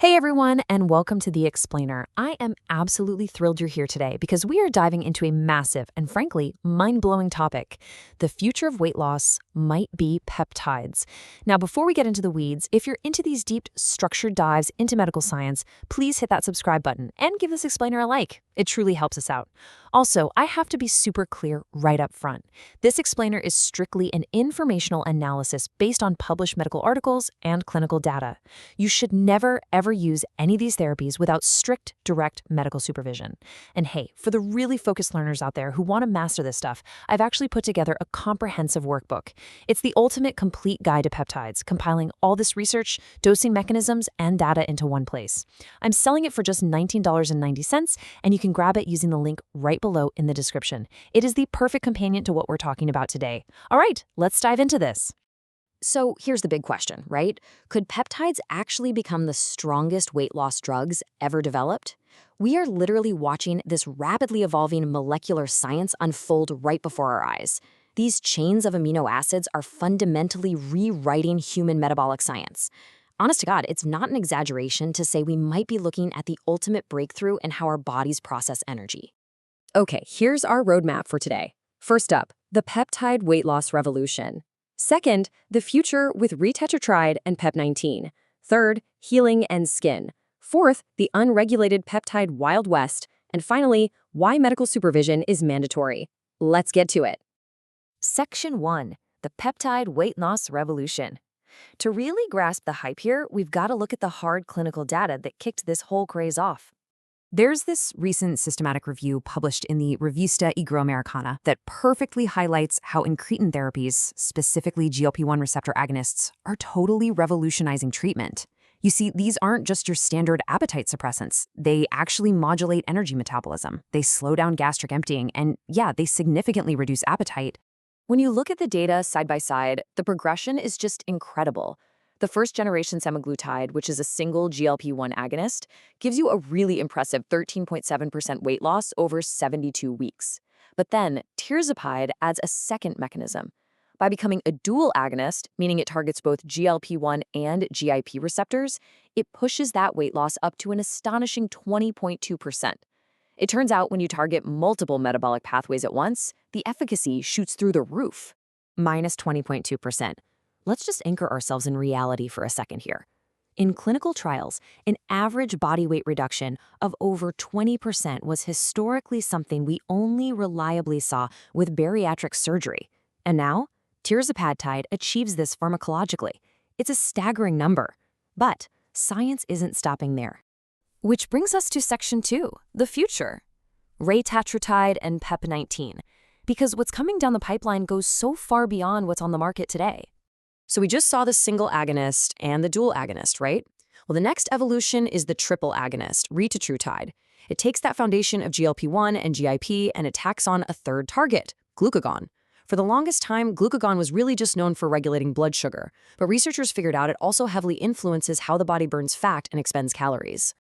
Hey everyone, and welcome to The Explainer. I am absolutely thrilled you're here today because we are diving into a massive and frankly mind-blowing topic. The future of weight loss might be peptides. Now, before we get into the weeds, if you're into these deep, structured dives into medical science, please hit that subscribe button and give this explainer a like. It truly helps us out. Also, I have to be super clear right up front. This explainer is strictly an informational analysis based on published medical articles and clinical data. You should never, ever use any of these therapies without strict, direct medical supervision. And hey, for the really focused learners out there who want to master this stuff, I've actually put together a comprehensive workbook. It's the ultimate complete guide to peptides, compiling all this research, dosing mechanisms, and data into one place. I'm selling it for just $19.90, and you can grab it using the link right below in the description. It is the perfect companion to what we're talking about today. All right, let's dive into this. So here's the big question, right? Could peptides actually become the strongest weight loss drugs ever developed? We are literally watching this rapidly evolving molecular science unfold right before our eyes. These chains of amino acids are fundamentally rewriting human metabolic science. Honest to God, it's not an exaggeration to say we might be looking at the ultimate breakthrough in how our bodies process energy. Okay, here's our roadmap for today. First up, the peptide weight loss revolution. Second, the future with Retatrutide and Pep19. Third, healing and skin. Fourth, the unregulated peptide Wild West. And finally, why medical supervision is mandatory. Let's get to it. Section 1. The peptide weight loss revolution. To really grasp the hype here, we've got to look at the hard clinical data that kicked this whole craze off. There's this recent systematic review published in the Revista Iberoamericana that perfectly highlights how incretin therapies, specifically GLP-1 receptor agonists, are totally revolutionizing treatment. You see, these aren't just your standard appetite suppressants. They actually modulate energy metabolism. They slow down gastric emptying, and yeah, they significantly reduce appetite. When you look at the data side by side, the progression is just incredible. The first-generation Semaglutide, which is a single GLP-1 agonist, gives you a really impressive 13.7% weight loss over 72 weeks. But then, Tirzepatide adds a second mechanism. By becoming a dual agonist, meaning it targets both GLP-1 and GIP receptors, it pushes that weight loss up to an astonishing 20.2%. It turns out when you target multiple metabolic pathways at once, the efficacy shoots through the roof. Minus 20.2%. Let's just anchor ourselves in reality for a second here. In clinical trials, an average body weight reduction of over 20% was historically something we only reliably saw with bariatric surgery. And now, Tirzepatide achieves this pharmacologically. It's a staggering number. But science isn't stopping there. Which brings us to Section 2, the future. Retatrutide and Pep19. Because what's coming down the pipeline goes so far beyond what's on the market today. So we just saw the single agonist and the dual agonist, right? Well, the next evolution is the triple agonist, Retatrutide. It takes that foundation of GLP-1 and GIP and attacks on a third target, glucagon. For the longest time, glucagon was really just known for regulating blood sugar, but researchers figured out it also heavily influences how the body burns fat and expends calories.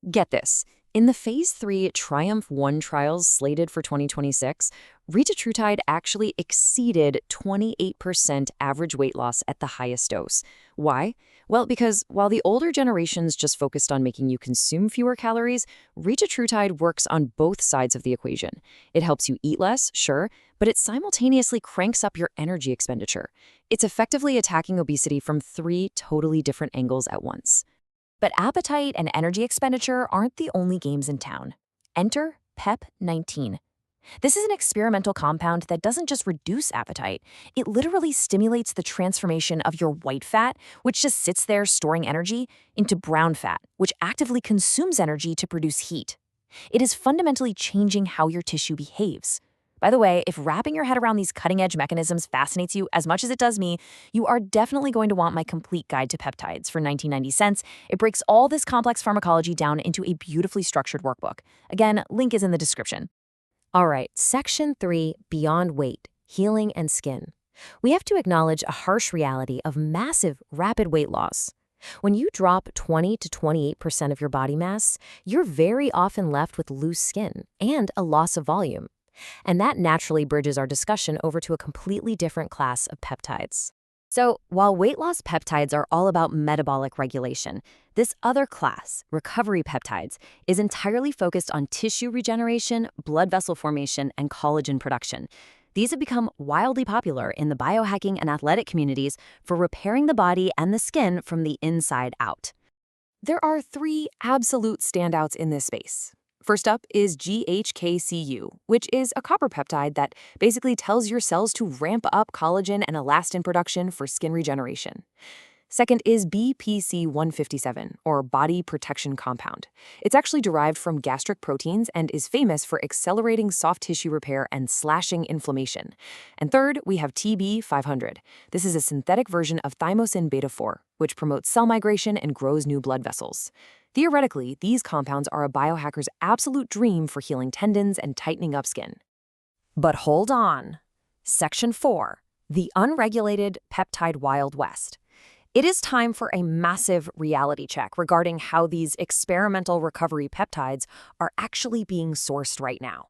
Get this. In the Phase 3 Triumph-1 trials slated for 2026, Retatrutide actually exceeded 28% average weight loss at the highest dose. Why? Well, because while the older generations just focused on making you consume fewer calories, Retatrutide works on both sides of the equation. It helps you eat less, sure, but it simultaneously cranks up your energy expenditure. It's effectively attacking obesity from 3 totally different angles at once. But appetite and energy expenditure aren't the only games in town. Enter Pep19. This is an experimental compound that doesn't just reduce appetite, it literally stimulates the transformation of your white fat, which just sits there storing energy, into brown fat, which actively consumes energy to produce heat. It is fundamentally changing how your tissue behaves. By the way, if wrapping your head around these cutting-edge mechanisms fascinates you as much as it does me, you are definitely going to want my complete guide to peptides for $19.90. It breaks all this complex pharmacology down into a beautifully structured workbook. Again, link is in the description. All right, Section 3, Beyond Weight, Healing and Skin. We have to acknowledge a harsh reality of massive, rapid weight loss. When you drop 20 to 28% of your body mass, you're very often left with loose skin and a loss of volume. And that naturally bridges our discussion over to a completely different class of peptides. So, while weight loss peptides are all about metabolic regulation, this other class, recovery peptides, is entirely focused on tissue regeneration, blood vessel formation, and collagen production. These have become wildly popular in the biohacking and athletic communities for repairing the body and the skin from the inside out. There are three absolute standouts in this space. First up is GHKCU, which is a copper peptide that basically tells your cells to ramp up collagen and elastin production for skin regeneration. Second is BPC-157, or body protection compound. It's actually derived from gastric proteins and is famous for accelerating soft tissue repair and slashing inflammation. And third, we have TB500. This is a synthetic version of thymosin beta-4, which promotes cell migration and grows new blood vessels. Theoretically, these compounds are a biohacker's absolute dream for healing tendons and tightening up skin. But hold on. Section 4, the unregulated peptide Wild West. It is time for a massive reality check regarding how these experimental recovery peptides are actually being sourced right now.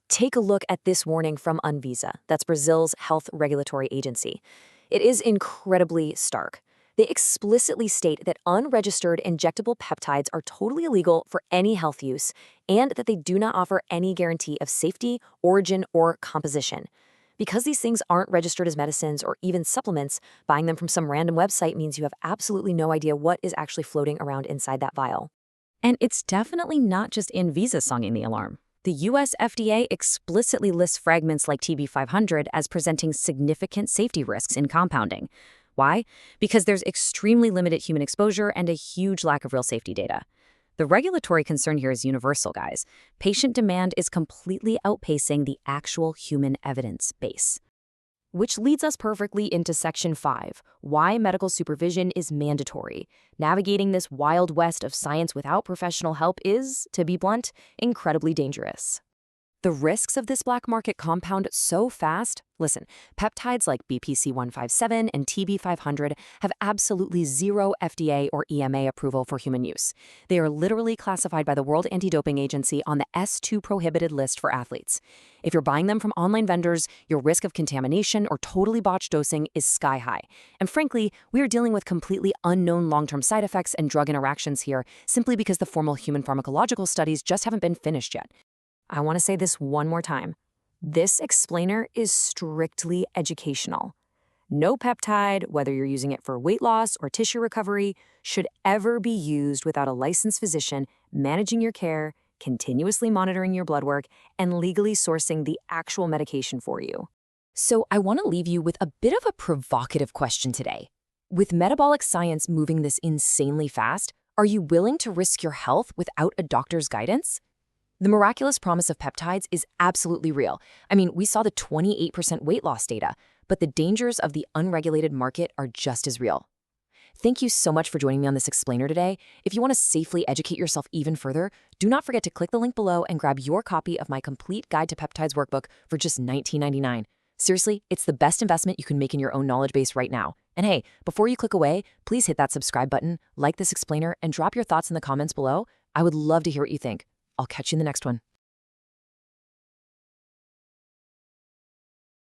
Take a look at this warning from Anvisa, that's Brazil's health regulatory agency. It is incredibly stark. They explicitly state that unregistered injectable peptides are totally illegal for any health use and that they do not offer any guarantee of safety, origin, or composition. Because these things aren't registered as medicines or even supplements, buying them from some random website means you have absolutely no idea what is actually floating around inside that vial. And it's definitely not just Anvisa sounding the alarm. The US FDA explicitly lists fragments like TB500 as presenting significant safety risks in compounding. Why? Because there's extremely limited human exposure and a huge lack of real safety data. The regulatory concern here is universal, guys. Patient demand is completely outpacing the actual human evidence base. Which leads us perfectly into Section 5, why medical supervision is mandatory. Navigating this wild west of science without professional help is, to be blunt, incredibly dangerous. The risks of this black market compound so fast. Listen, peptides like BPC-157 and TB500 have absolutely zero FDA or EMA approval for human use. They are literally classified by the World Anti-Doping Agency on the S2 prohibited list for athletes. If you're buying them from online vendors, your risk of contamination or totally botched dosing is sky high. And frankly, we are dealing with completely unknown long-term side effects and drug interactions here simply because the formal human pharmacological studies just haven't been finished yet. I want to say this one more time. This explainer is strictly educational. No peptide, whether you're using it for weight loss or tissue recovery, should ever be used without a licensed physician managing your care, continuously monitoring your blood work, and legally sourcing the actual medication for you. So I want to leave you with a bit of a provocative question today. With metabolic science moving this insanely fast, are you willing to risk your health without a doctor's guidance? The miraculous promise of peptides is absolutely real. I mean, we saw the 28% weight loss data, but the dangers of the unregulated market are just as real. Thank you so much for joining me on this explainer today. If you want to safely educate yourself even further, do not forget to click the link below and grab your copy of my complete Guide to Peptides workbook for just $19.99. Seriously, it's the best investment you can make in your own knowledge base right now. And hey, before you click away, please hit that subscribe button, like this explainer, and drop your thoughts in the comments below. I would love to hear what you think. I'll catch you in the next one.